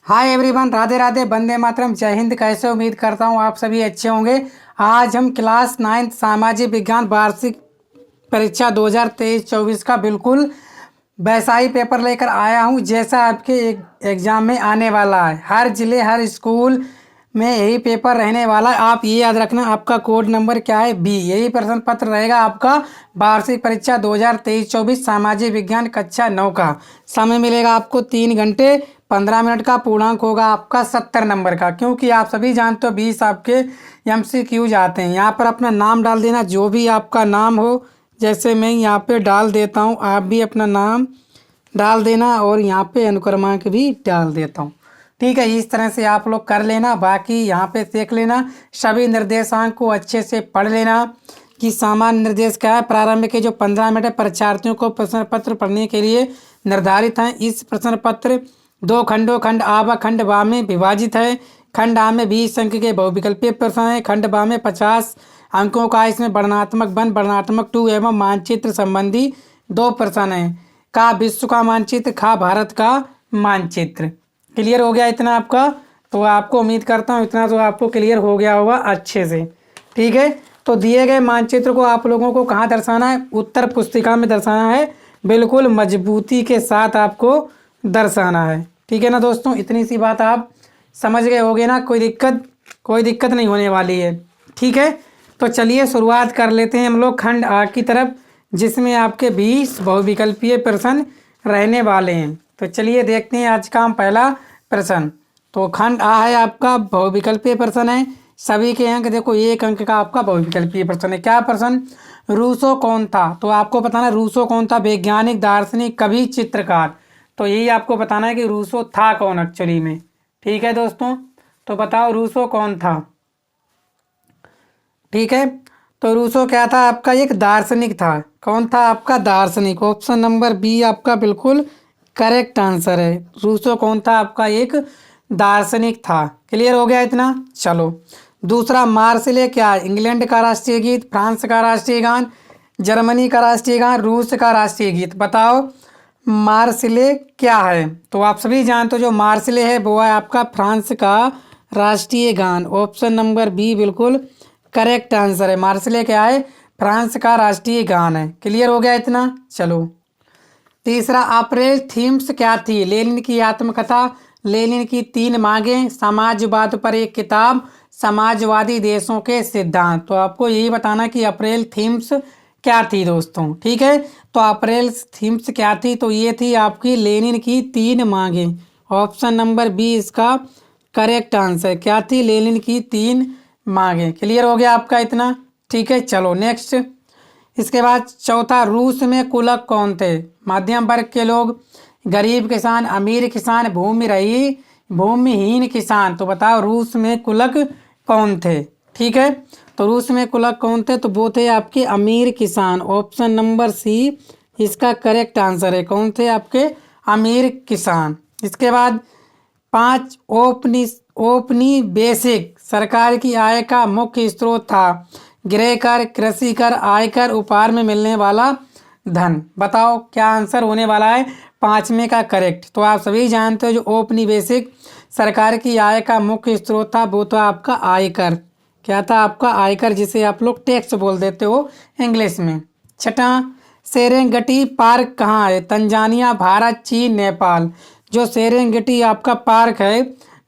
Hi everyone, Radhe Radhe, Vande Mataram, जय हिंद। कैसे उम्मीद करता हूँ आप सभी अच्छे होंगे। आज हम क्लास 9 सामाजिक विज्ञान वार्षिक परीक्षा 2023-24 का बिल्कुल वैसा ही पेपर लेकर आया हूँ जैसा आपके एग्जाम में आने वाला है। हर जिले हर स्कूल में यही पेपर रहने वाला है। आप ये याद रखना, आपका कोड नंबर क्या है, बी। यही प्रश्न पत्र रहेगा आपका वार्षिक परीक्षा 2023-24 सामाजिक विज्ञान कक्षा 9 का। समय मिलेगा आपको 3 घंटे 15 मिनट का। पूर्णांक होगा आपका 70 नंबर का, क्योंकि आप सभी जानते हो 20 आपके MCQs आते हैं। यहाँ पर अपना नाम डाल देना, जो भी आपका नाम हो। जैसे मैं यहाँ पे डाल देता हूँ, आप भी अपना नाम डाल देना और यहाँ पे अनुक्रमांक भी डाल देता हूँ। ठीक है, इस तरह से आप लोग कर लेना। बाकी यहाँ पे देख लेना, सभी निर्देशांक को अच्छे से पढ़ लेना कि सामान्य निर्देश क्या है। प्रारंभ के जो 15 मिनट परीक्षार्थियों को प्रश्न पत्र पढ़ने के लिए निर्धारित हैं। इस प्रश्न पत्र 2 खंडों खंड आ व खंड बा में विभाजित है। खंड आ में 20 अंक के बहुविकल्पीय प्रश्न है। खंड बा में 50 अंकों का इसमें वर्णनात्मक 1, वर्णनात्मक 2 एवं मानचित्र संबंधी 2 प्रश्न है। का विश्व का मानचित्र, खा भारत का मानचित्र। क्लियर हो गया इतना आपका? तो आपको उम्मीद करता हूँ इतना तो आपको क्लियर हो गया होगा अच्छे से। ठीक है, तो दिए गए मानचित्र को आप लोगों को कहाँ दर्शाना है? उत्तर पुस्तिका में दर्शाना है। बिल्कुल मजबूती के साथ आपको दर्शाना है। ठीक है ना दोस्तों, इतनी सी बात आप समझ गए होगे ना? कोई दिक्कत नहीं होने वाली है। ठीक है, तो चलिए शुरुआत कर लेते हैं हम लोग खंड आ की तरफ, जिसमें आपके 20 बहुविकल्पीय प्रश्न रहने वाले हैं। तो चलिए देखते हैं आज का हम पहला प्रश्न। तो खंड आ है आपका बहुविकल्पीय प्रश्न है। सभी के अंक देखो, 1 अंक का आपका बहुविकल्पीय प्रश्न है। क्या प्रश्न? रूसो कौन था? तो आपको बताना रूसो कौन था? वैज्ञानिक, दार्शनिक, कवि, चित्रकार। तो यही आपको बताना है कि रूसो था कौन एक्चुअली में। ठीक है दोस्तों, तो बताओ रूसो कौन था? ठीक है, तो रूसो क्या था? आपका एक दार्शनिक था। कौन था आपका? दार्शनिक। ऑप्शन नंबर बी आपका बिल्कुल करेक्ट आंसर है। रूसो कौन था? आपका एक दार्शनिक था। क्लियर हो गया इतना? चलो दूसरा, मार्सिले क्या है? इंग्लैंड का राष्ट्रीय गीत, फ्रांस का राष्ट्रीय गान, जर्मनी का राष्ट्रीय गान, रूस का राष्ट्रीय गीत। बताओ मार्सिले क्या है? तो आप सभी जानते हो जो मार्सिले है वो है आपका फ्रांस का राष्ट्रीय गान। ऑप्शन नंबर बी बिल्कुल करेक्ट आंसर है। मार्सिले क्या है? फ्रांस का राष्ट्रीय गान है। क्लियर हो गया इतना? चलो तीसरा, अप्रैल थीम्स क्या थी? लेनिन की आत्मकथा, लेनिन की 3 मांगें, समाजवाद पर एक किताब, समाजवादी देशों के सिद्धांत। तो आपको यही बताना कि अप्रैल थीम्स क्या थी दोस्तों। ठीक है, तो अप्रैल थीम्स क्या थी? तो ये थी आपकी लेनिन की 3 मांगें। ऑप्शन नंबर बी इसका करेक्ट आंसर। क्या थी? लेनिन की 3 मांगें। क्लियर हो गया आपका इतना? ठीक है, चलो नेक्स्ट। इसके बाद चौथा, रूस में कुलक कौन थे? मध्यम वर्ग के लोग, गरीब किसान, अमीर किसान, भूमिहीन किसान। तो बताओ रूस में कुलक कौन थे? ठीक है, तो रूस में कुलक कौन थे? तो वो थे आपके अमीर किसान। ऑप्शन नंबर सी इसका करेक्ट आंसर है। कौन थे आपके? अमीर किसान। इसके बाद 5, औपनिवेशिक सरकार की आय का मुख्य स्रोत था गृह कर, कृषि कर, आयकर, उपहार में मिलने वाला धन। बताओ क्या आंसर होने वाला है 5वें का करेक्ट? तो आप सभी जानते हो जो औपनिवेशिक सरकार की आय का मुख्य स्रोत था वो तो आपका आयकर। क्या था आपका? आयकर, जिसे आप लोग टैक्स बोल देते हो इंग्लिश में। छठा, सेरेंगेटी पार्क कहाँ है? तंजानिया, भारत, चीन, नेपाल। जो सेरेंगेटी आपका पार्क है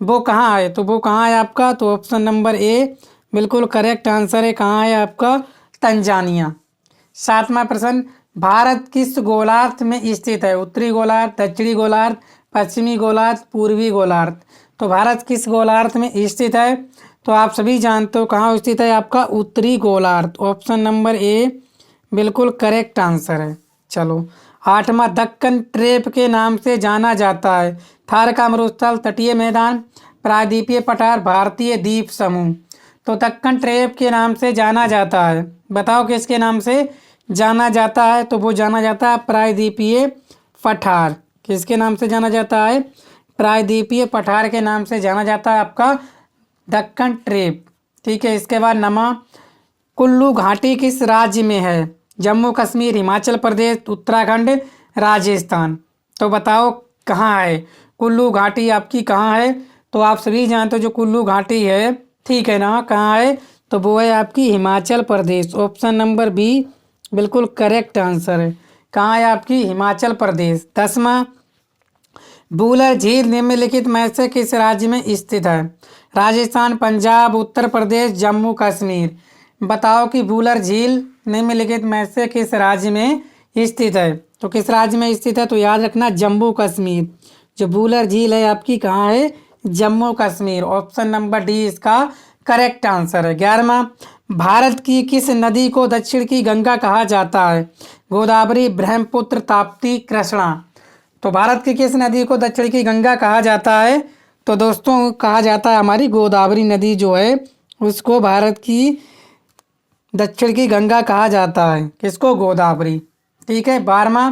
वो कहाँ है? तो वो कहाँ है आपका? तो ऑप्शन नंबर ए बिल्कुल करेक्ट आंसर है। कहाँ है आपका? तंजानिया। 7वां प्रश्न, भारत किस गोलार्ध में स्थित है? उत्तरी गोलार्ध, दक्षिणी गोलार्ध, पश्चिमी गोलार्ध, पूर्वी गोलार्ध। तो भारत किस गोलार्ध में स्थित है? तो आप सभी जानते हो कहाँ स्थित है आपका? उत्तरी गोलार्ध। ऑप्शन नंबर ए बिल्कुल करेक्ट आंसर है। चलो 8वां, दक्कन ट्रेप के नाम से जाना जाता है? थार का मरुस्थल, तटीय मैदान, प्रायद्वीपीय पठार, भारतीय द्वीप समूह। तो दक्कन ट्रेप के नाम से जाना जाता है। बताओ किसके नाम से जाना जाता है? तो वो जाना जाता है प्रायद्वीपीय पठार। किसके नाम से जाना जाता है? प्रायद्वीपीय पठार के नाम से जाना जाता है आपका दक्कन ट्रेप। ठीक है, इसके बाद नमा, कुल्लू घाटी किस राज्य में है? जम्मू कश्मीर, हिमाचल प्रदेश, उत्तराखंड, राजस्थान। तो बताओ कहाँ है? कुल्लू घाटी आपकी कहाँ है? तो आप सभी जानते हो जो कुल्लू घाटी है, ठीक है ना, कहाँ है? तो वो है आपकी Himachal Pradesh. Option number B बिल्कुल करेक्ट आंसर है। कहाँ है आपकी? हिमाचल प्रदेश। 10वां, वुलर झील निम्नलिखित में से किस राज्य में स्थित है? राजस्थान, पंजाब, उत्तर प्रदेश, जम्मू कश्मीर। बताओ कि वुलर झील निम्नलिखित में से किस राज्य में स्थित है? तो किस राज्य में स्थित है? तो याद रखना जम्मू कश्मीर। जो वुलर झील है आपकी कहाँ है? Jammu Kashmir. Option number D इसका करेक्ट आंसर है। 11वां, भारत की किस नदी को दक्षिण की गंगा कहा जाता है? गोदावरी, ब्रह्मपुत्र, ताप्ती, कृष्णा। तो भारत की किस नदी को दक्षिण की गंगा कहा जाता है? तो दोस्तों कहा जाता है हमारी गोदावरी नदी जो है उसको भारत की दक्षिण की गंगा कहा जाता है। किसको? गोदावरी। ठीक है। 12वां,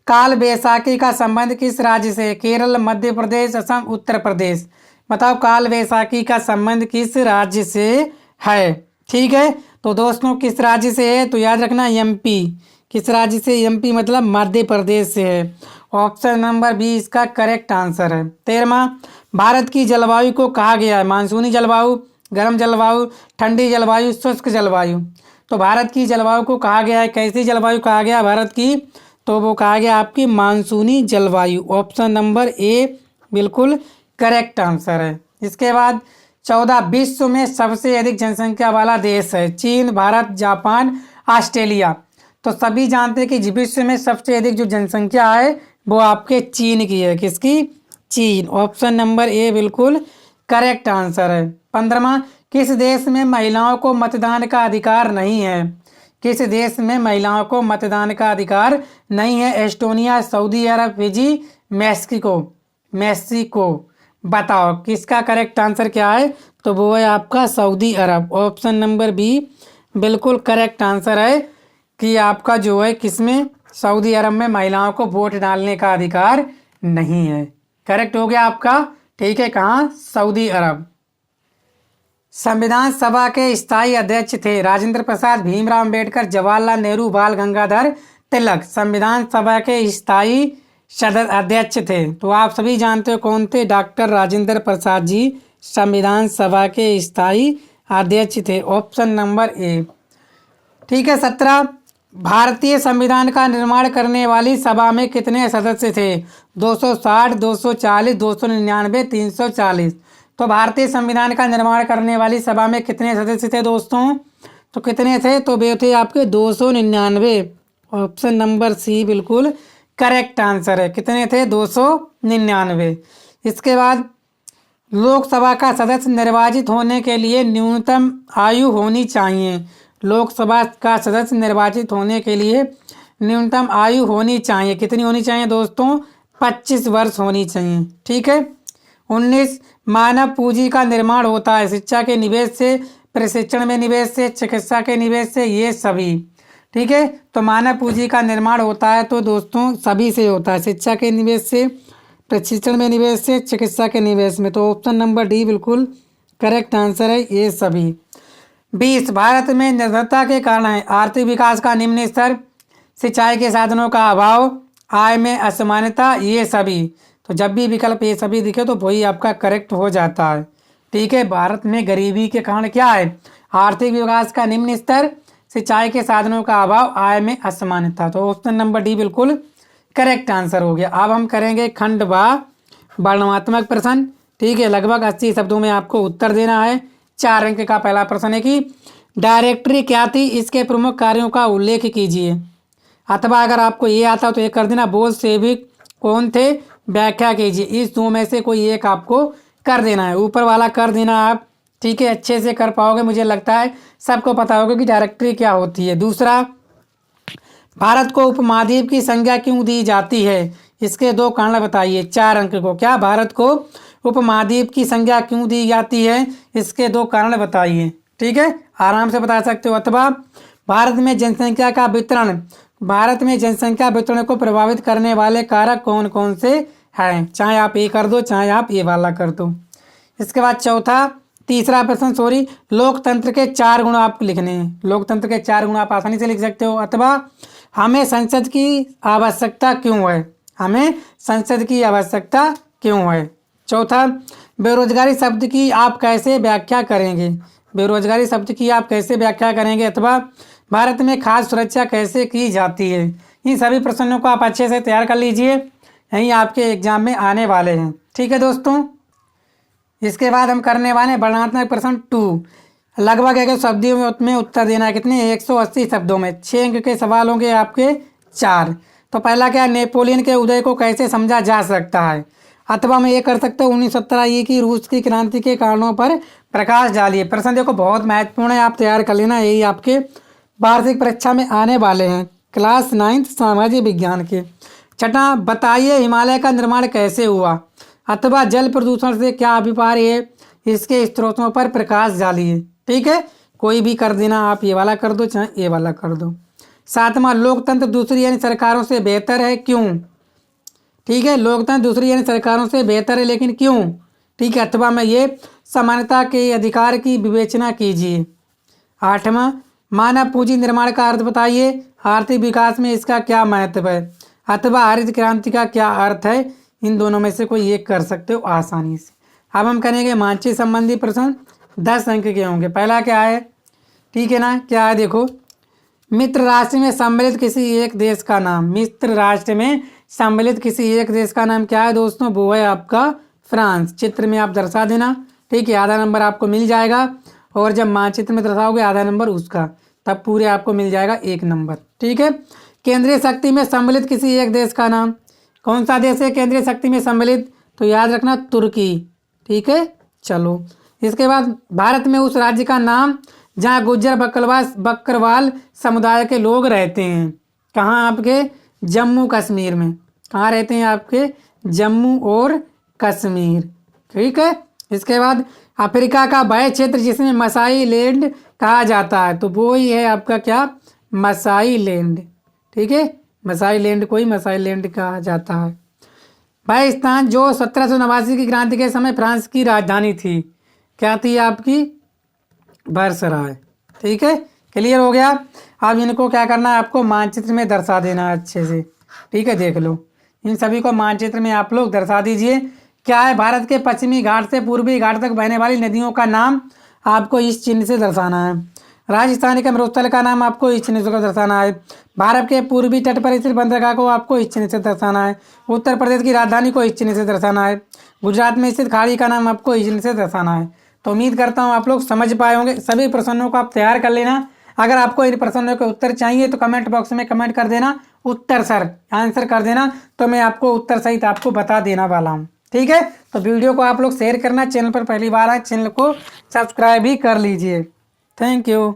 काल बैसाखी का संबंध किस राज्य से? केरल, मध्य प्रदेश, असम, उत्तर प्रदेश। बताओ काल बैसाखी का संबंध किस राज्य से है? ठीक है। तो दोस्तों किस राज्य से है? तो याद रखना एमपी। किस राज्य से? एमपी मतलब मध्य प्रदेश से है। ऑप्शन नंबर बी इसका करेक्ट आंसर है। 13वां, भारत की जलवायु को कहा गया है मानसूनी जलवायु, गर्म जलवायु, ठंडी जलवायु, शुष्क जलवायु। तो भारत की जलवायु को कहा गया है कैसी जलवायु कहा गया भारत की? तो वो कहा गया आपकी मानसूनी जलवायु। ऑप्शन नंबर ए बिल्कुल करेक्ट आंसर है। इसके बाद 14, विश्व में सबसे अधिक जनसंख्या वाला देश है? चीन, भारत, जापान, ऑस्ट्रेलिया। तो सभी जानते हैं कि विश्व में सबसे अधिक जो जनसंख्या है वो आपके चीन की है। किसकी? चीन। ऑप्शन नंबर ए बिल्कुल करेक्ट आंसर है। 15वां, किस देश में महिलाओं को मतदान का अधिकार नहीं है? किस देश में महिलाओं को मतदान का अधिकार नहीं है? एस्टोनिया, सऊदी अरब, फिजी, मैक्सिको। मैक्सिको। बताओ किसका करेक्ट आंसर क्या है? तो वो है आपका सऊदी अरब। ऑप्शन नंबर बी बिल्कुल करेक्ट आंसर है कि आपका जो है किसमें? सऊदी अरब में महिलाओं को वोट डालने का अधिकार नहीं है। करेक्ट हो गया आपका। ठीक है। कहाँ? सऊदी अरब। संविधान सभा के स्थायी अध्यक्ष थे? राजेंद्र प्रसाद, भीमराव अंबेडकर, जवाहरलाल नेहरू, बाल गंगाधर तिलक। संविधान सभा के स्थायी अध्यक्ष थे तो आप सभी जानते हो कौन थे? डॉक्टर राजेंद्र प्रसाद जी संविधान सभा के स्थायी अध्यक्ष थे। Option number A. ठीक है। 17, भारतीय संविधान का निर्माण करने वाली सभा में कितने सदस्य थे? 260, 240, 299, 340। तो भारतीय संविधान का निर्माण करने वाली सभा में कितने सदस्य थे दोस्तों? तो कितने थे? तो वे थे आपके 299। ऑप्शन नंबर सी बिल्कुल करेक्ट आंसर है। कितने थे? 299। इसके बाद लोकसभा का सदस्य निर्वाचित होने के लिए न्यूनतम आयु होनी चाहिए? लोकसभा का सदस्य निर्वाचित होने के लिए न्यूनतम आयु होनी चाहिए। कितनी होनी चाहिए दोस्तों? 25 वर्ष होनी चाहिए। ठीक है। 19, मानव पूंजी का निर्माण होता है शिक्षा के निवेश से, प्रशिक्षण में निवेश से, चिकित्सा के निवेश से, ये सभी। ठीक है। तो मानव पूंजी का निर्माण होता है तो दोस्तों सभी से होता है, शिक्षा के निवेश से, प्रशिक्षण में निवेश से, चिकित्सा के निवेश में। तो ऑप्शन नंबर डी बिल्कुल करेक्ट आंसर है, ये सभी। 20, भारत में निर्धनता के कारण है? आर्थिक विकास का निम्न स्तर, सिंचाई के साधनों का अभाव, आय में असमानता, ये सभी। तो जब भी विकल्प ये सभी दिखे तो वही आपका करेक्ट हो जाता है। ठीक है। भारत में गरीबी के कारण क्या है? आर्थिक विकास का निम्न स्तर, सिंचाई के साधनों का अभाव, आय में असमानता। तो ऑप्शन नंबर डी बिल्कुल करेक्ट आंसर हो गया। अब हम करेंगे खंड बा वर्णनात्मक प्रश्न। ठीक है। लगभग 80 शब्दों में आपको उत्तर देना है। 4 अंक का पहला प्रश्न है कि डायरेक्टरी क्या थी? इसके प्रमुख कार्यों का उल्लेख कीजिए। अथवा अगर आपको ये आता तो ये कर देना, बोल सेविक कौन थे? व्याख्या कीजिए। इस दो में से कोई एक आपको कर देना है। ऊपर वाला कर देना आप। ठीक है। अच्छे से कर पाओगे, मुझे लगता है सबको पता होगा कि डायरेक्टरी क्या होती है। दूसरा, भारत को उपमहाद्वीप की संज्ञा क्यों दी जाती है? इसके 2 कारण बताइए। 4 अंक को। क्या भारत को उपमहाद्वीप की संज्ञा क्यों दी जाती है? इसके 2 कारण बताइए। ठीक है। आराम से बता सकते हो। अथवा भारत में जनसंख्या का वितरण, भारत में जनसंख्या वितरण को प्रभावित करने वाले कारक कौन कौन से हैं? चाहे आप ये कर दो, चाहे आप ये वाला कर दो। इसके बाद तीसरा प्रश्न लोकतंत्र के 4 गुण आपको लिखने हैं। लोकतंत्र के 4 गुण आप आसानी से लिख सकते हो। अथवा हमें संसद की आवश्यकता क्यों है? हमें संसद की आवश्यकता क्यों है। चौथा, बेरोजगारी शब्द की आप कैसे व्याख्या करेंगे। बेरोजगारी शब्द की आप कैसे व्याख्या करेंगे। अथवा भारत में खाद्य सुरक्षा कैसे की जाती है। इन सभी प्रश्नों को आप अच्छे से तैयार कर लीजिए, यही आपके एग्जाम में आने वाले हैं। ठीक है दोस्तों, इसके बाद हम करने वाले हैं वर्णनात्मक प्रश्न 2। लगभग 100 शब्दों में उत्तर देना है। कितने, 180 शब्दों में। 6 अंक के सवाल होंगे आपके 4। तो पहला क्या, नेपोलियन के उदय को कैसे समझा जा सकता है। अथवा मैं ये कर सकता हूँ 1917 ई की रूस की क्रांति के कारणों पर प्रकाश डालिए। प्रश्न देखो बहुत महत्वपूर्ण है, आप तैयार कर लेना, यही आपके वार्षिक परीक्षा में आने वाले हैं क्लास 9 सामाजिक विज्ञान के। छठा, बताइए हिमालय का निर्माण कैसे हुआ। अथवा जल प्रदूषण से क्या अभिप्राय है, इसके स्रोतों पर प्रकाश डालिए। ठीक है, कोई भी कर देना, आप ये वाला कर दो चाहे ये वाला कर दो। सातवां, लोकतंत्र दूसरी यानी सरकारों से बेहतर है, क्यों। ठीक है, लोकतंत्र दूसरी यानी सरकारों से बेहतर है, लेकिन क्यों। ठीक है, अथवा में ये समानता के अधिकार की विवेचना कीजिए। आठवां, मानव पूंजी निर्माण का अर्थ बताइए, आर्थिक विकास में इसका क्या महत्व है। अथवा हरित क्रांति का क्या अर्थ है। इन दोनों में से कोई एक कर सकते हो आसानी से। अब हम करेंगे मानचित्र संबंधी प्रश्न, 10 अंक के होंगे। पहला क्या है, ठीक है ना, क्या है देखो, मित्र राष्ट्र में सम्मिलित किसी एक देश का नाम। मित्र राष्ट्र में सम्मिलित किसी एक देश का नाम क्या है दोस्तों, वो है आपका फ्रांस। चित्र में आप दर्शा देना। ठीक है, आधा नंबर आपको मिल जाएगा, और जब मानचित्र में दर्शाओगे आधा नंबर उसका, तब पूरे आपको मिल जाएगा 1 नंबर। ठीक है, केंद्रीय शक्ति में सम्मिलित किसी एक देश का नाम। कौन सा देश है केंद्रीय शक्ति में सम्मिलित, तो याद रखना तुर्की। ठीक है, चलो इसके बाद भारत में उस राज्य का नाम जहाँ गुज्जर बकरवाल समुदाय के लोग रहते हैं। कहाँ, आपके जम्मू कश्मीर में। कहाँ रहते हैं, आपके जम्मू और कश्मीर। ठीक है, इसके बाद अफ्रीका का वह क्षेत्र जिसमें मसाई लैंड कहा जाता है, तो वो ही है आपका क्या, मसाई लैंड। ठीक है, मसाई लैंड को ही मसाई लैंड कहा जाता है। वह स्थान जो 1789 की क्रांति के समय फ्रांस की राजधानी थी, क्या थी आपकी, बर्सराय। ठीक है, क्लियर हो गया। अब इनको क्या करना है, आपको मानचित्र में दर्शा देना है अच्छे से। ठीक है, देख लो, इन सभी को मानचित्र में आप लोग दर्शा दीजिए। क्या है, भारत के पश्चिमी घाट से पूर्वी घाट तक बहने वाली नदियों का नाम आपको इस चिन्ह से दर्शाना है। राजस्थान के मरुस्थल का नाम आपको इस चिन्ह से दर्शाना है। भारत के पूर्वी तट पर स्थित बंदरगाह को आपको इस चिन्ह से दर्शाना है। उत्तर प्रदेश की राजधानी को इस चिन्ह से दर्शाना है। गुजरात में स्थित खाड़ी का नाम आपको इस चिन्ह से दर्शाना है। तो उम्मीद करता हूँ आप लोग समझ पाए होंगे। सभी प्रश्नों को आप तैयार कर लेना। अगर आपको इन प्रश्नों के उत्तर चाहिए तो कमेंट बॉक्स में कमेंट कर देना, उत्तर सर आंसर कर देना, तो मैं आपको उत्तर सहित आपको बता देना वाला हूँ। ठीक है, तो वीडियो को आप लोग शेयर करना, चैनल पर पहली बार आए चैनल को सब्सक्राइब भी कर लीजिए। Thank you.